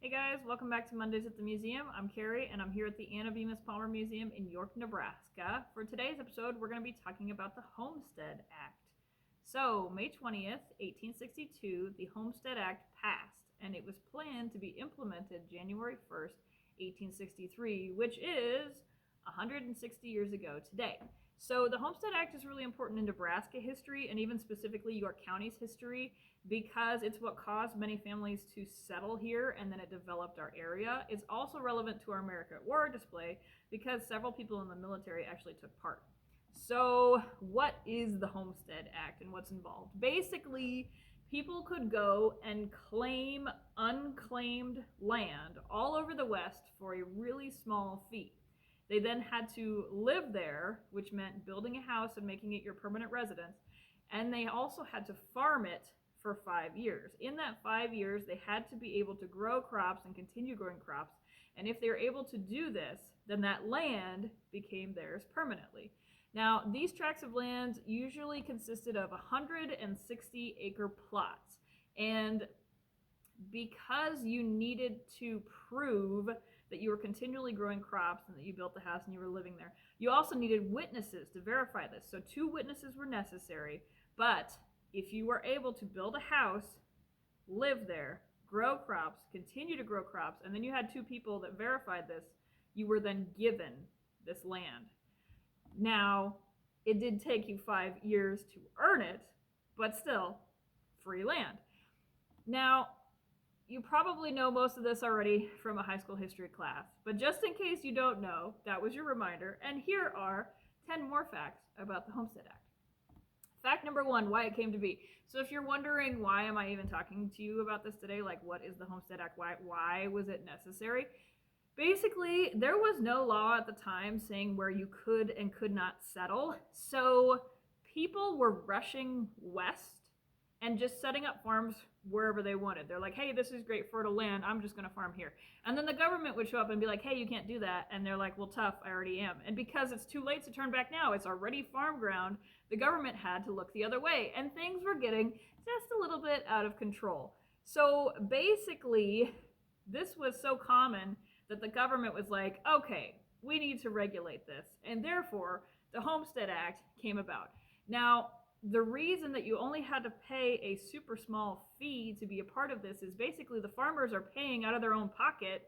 Hey guys, welcome back to Mondays at the Museum. I'm Carrie and I'm here at the Anna Bemis Palmer Museum in York, Nebraska. For today's episode, we're going to be talking about the Homestead Act. So, May 20th, 1862, the Homestead Act passed and it was planned to be implemented January 1st, 1863, which is 160 years ago today. So the Homestead Act is really important in Nebraska history and even specifically York County's history because it's what caused many families to settle here and then it developed our area. It's also relevant to our America at War display because several people in the military actually took part. So what is the Homestead Act and what's involved? Basically, people could go and claim unclaimed land all over the West for a really small fee. They then had to live there, which meant building a house and making it your permanent residence. And they also had to farm it for 5 years. In that 5 years, they had to be able to grow crops and continue growing crops. And if they were able to do this, then that land became theirs permanently. Now, these tracts of land usually consisted of 160 acre plots. And because you needed to prove that you were continually growing crops and that you built the house and you were living there, you also needed witnesses to verify this. So 2 witnesses were necessary, but if you were able to build a house, live there, grow crops, continue to grow crops, and then you had 2 people that verified this, you were then given this land. Now, it did take you 5 years to earn it, but still, free land. Now, you probably know most of this already from a high school history class, but just in case you don't know, that was your reminder, and here are 10 more facts about the Homestead Act. Fact number 1, why it came to be. So if you're wondering why am I even talking to you about this today, like what is the Homestead Act, why was it necessary? Basically, there was no law at the time saying where you could and could not settle, so people were rushing west and just setting up farms wherever they wanted. They're like, hey, this is great fertile land, I'm just gonna farm here. And then the government would show up and be like, hey, you can't do that. And they're like, well, tough, I already am. And because it's too late to turn back now, it's already farm ground, the government had to look the other way. And things were getting just a little bit out of control. So basically, this was so common that the government was like, okay, we need to regulate this. And therefore, the Homestead Act came about. Now, the reason that you only had to pay a super small fee to be a part of this is basically the farmers are paying out of their own pocket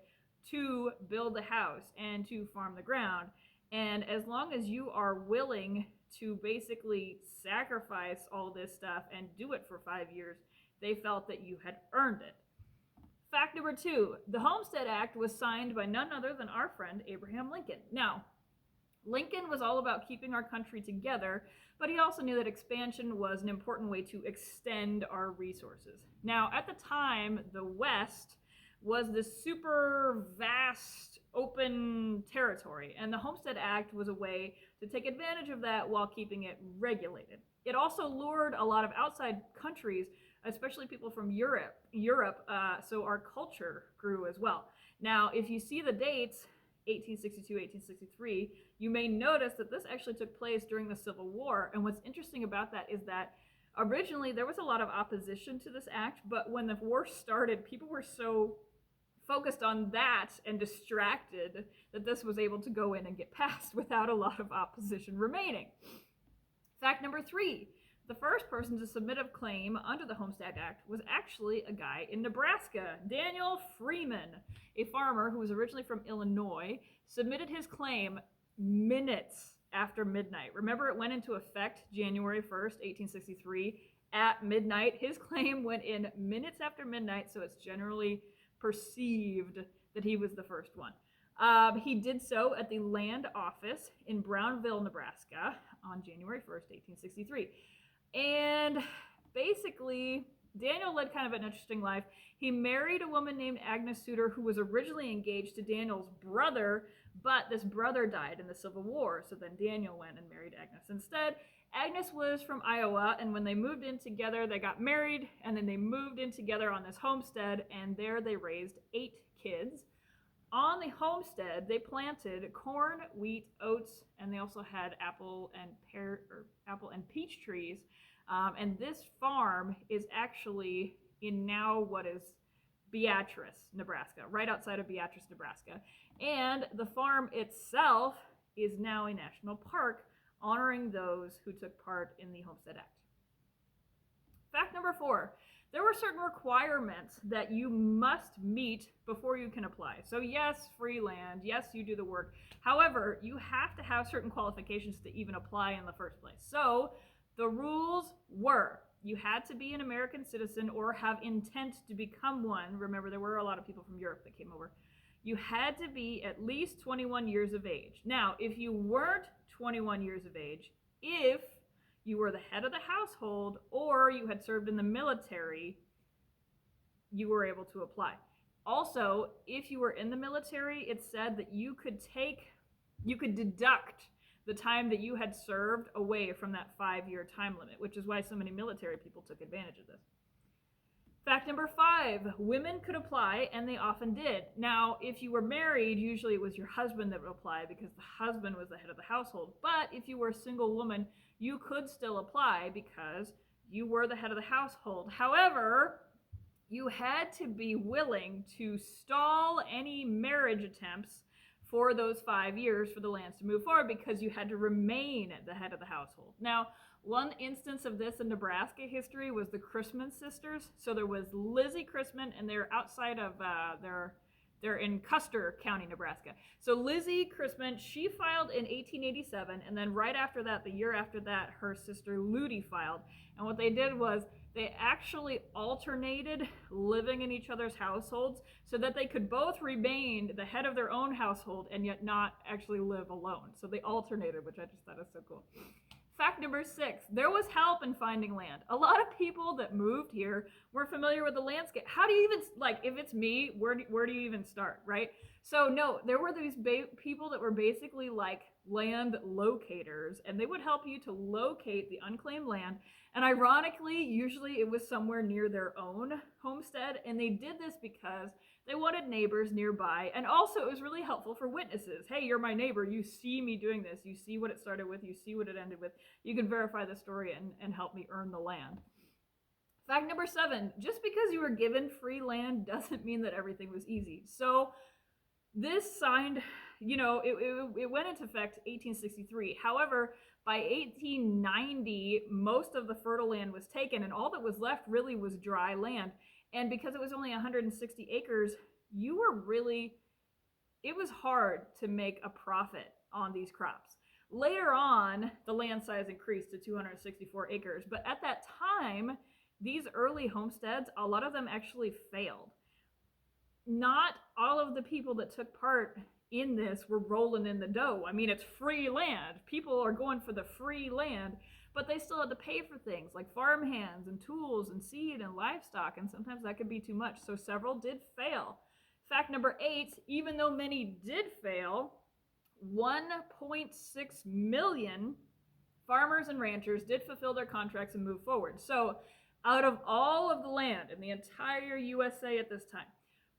to build the house and to farm the ground. And as long as you are willing to basically sacrifice all this stuff and do it for 5 years, they felt that you had earned it. Fact number 2, the Homestead Act was signed by none other than our friend Abraham Lincoln. Now, Lincoln was all about keeping our country together, but he also knew that expansion was an important way to extend our resources. Now, at the time, the West was this super vast, open territory, and the Homestead Act was a way to take advantage of that while keeping it regulated. It also lured a lot of outside countries, especially people from Europe, so our culture grew as well. Now, if you see the dates, 1862, 1863, you may notice that this actually took place during the Civil War. And what's interesting about that is that originally there was a lot of opposition to this act, but when the war started, people were so focused on that and distracted that this was able to go in and get passed without a lot of opposition remaining. Fact number 3, the first person to submit a claim under the Homestead Act was actually a guy in Nebraska. Daniel Freeman, a farmer who was originally from Illinois, submitted his claim minutes after midnight. Remember, it went into effect January 1st, 1863 at midnight. His claim went in minutes after midnight, so it's generally perceived that he was the first one. He did so at the land office in Brownville, Nebraska on January 1st, 1863. And basically, Daniel led kind of an interesting life. He married a woman named Agnes Suter who was originally engaged to Daniel's brother, but this brother died in the Civil War, so then Daniel went and married Agnes instead. Agnes was from Iowa, and when they moved in together, they got married, and then they moved in together on this homestead, and there they raised 8 kids. On the homestead, they planted corn, wheat, oats, and they also had apple and peach trees. And this farm is actually in now what is Beatrice, Nebraska, right outside of Beatrice, Nebraska. And the farm itself is now a national park, honoring those who took part in the Homestead Act. Fact number 4, there were certain requirements that you must meet before you can apply. So yes, free land, yes, you do the work. However, you have to have certain qualifications to even apply in the first place. So the rules were, you had to be an American citizen or have intent to become one. Remember, there were a lot of people from Europe that came over. You had to be at least 21 years of age. Now, if you weren't 21 years of age, if you were the head of the household or you had served in the military, you were able to apply. Also, if you were in the military, it said that you could deduct the time that you had served away from that 5-year time limit, which is why so many military people took advantage of this. Fact number 5, women could apply, and they often did. Now, if you were married, usually it was your husband that would apply because the husband was the head of the household. But if you were a single woman, you could still apply because you were the head of the household. However, you had to be willing to stall any marriage attempts for those 5 years for the lands to move forward because you had to remain the head of the household. Now, one instance of this in Nebraska history was the Christman sisters. So there was Lizzie Christman, and they're outside of, they're in Custer County, Nebraska. So Lizzie Christman, she filed in 1887, and then right after that, the year after that, her sister Ludi filed. And what they did was they actually alternated living in each other's households so that they could both remain the head of their own household and yet not actually live alone. So they alternated, which I just thought was so cool. Fact number 6, there was help in finding land. A lot of people that moved here were familiar with the landscape. How do you even, like, if it's me, where do you even start, right? So no, there were these people that were basically like land locators, and they would help you to locate the unclaimed land. And ironically, usually it was somewhere near their own homestead, and they did this because they wanted neighbors nearby, and also it was really helpful for witnesses. Hey, you're my neighbor, you see me doing this, you see what it started with, you see what it ended with, you can verify the story and help me earn the land. Fact number 7, just because you were given free land doesn't mean that everything was easy. So this signed, it went into effect 1863. However, by 1890, most of the fertile land was taken, and all that was left really was dry land. And because it was only 160 acres, it was hard to make a profit on these crops. Later on, the land size increased to 264 acres. But at that time, these early homesteads, a lot of them actually failed. Not all of the people that took part in this were rolling in the dough. I mean, it's free land. People are going for the free land, but they still had to pay for things like farm hands and tools and seed and livestock, and sometimes that could be too much. So several did fail. Fact number 8, even though many did fail, 1.6 million farmers and ranchers did fulfill their contracts and move forward. So out of all of the land in the entire USA at this time,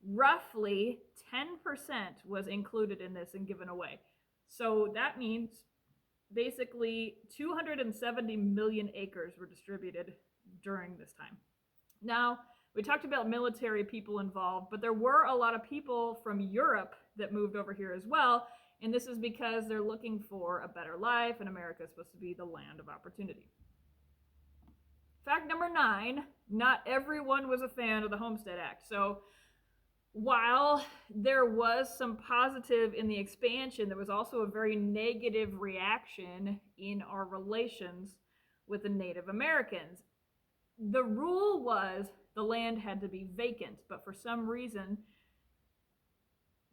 roughly 10% was included in this and given away. So that means basically 270 million acres were distributed during this time. Now, we talked about military people involved, but there were a lot of people from Europe that moved over here as well, and this is because they're looking for a better life, and America is supposed to be the land of opportunity. Fact number 9, not everyone was a fan of the Homestead Act. So while there was some positive in the expansion, there was also a very negative reaction in our relations with the Native Americans. The rule was the land had to be vacant, but for some reason,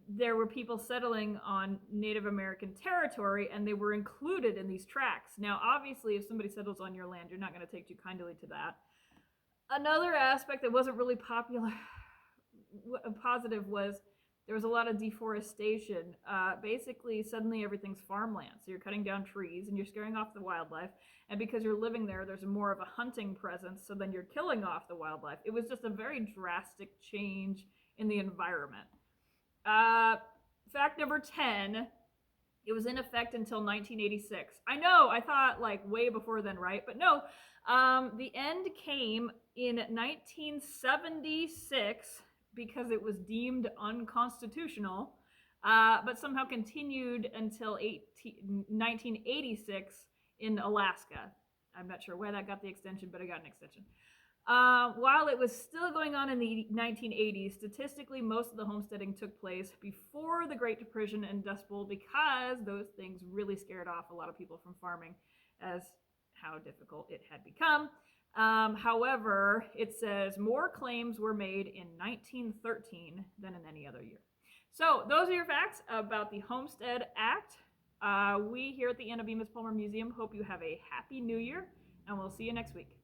there were people settling on Native American territory, and they were included in these tracts. Now, obviously, if somebody settles on your land, you're not going to take too kindly to that. Another aspect that wasn't really positive was there was a lot of deforestation. Basically, suddenly everything's farmland. So you're cutting down trees and you're scaring off the wildlife. And because you're living there, there's more of a hunting presence. So then you're killing off the wildlife. It was just a very drastic change in the environment. Fact number 10, it was in effect until 1986. I know, I thought like way before then, right? But no, the end came in 1976 because it was deemed unconstitutional, but somehow continued until 1986 in Alaska. I'm not sure where that got the extension, but it got an extension. While it was still going on in the 1980s, statistically, most of the homesteading took place before the Great Depression and Dust Bowl because those things really scared off a lot of people from farming as how difficult it had become. However, it says more claims were made in 1913 than in any other year. So those are your facts about the Homestead Act. We here at the Anna Bemis Palmer Museum hope you have a happy new year, and we'll see you next week.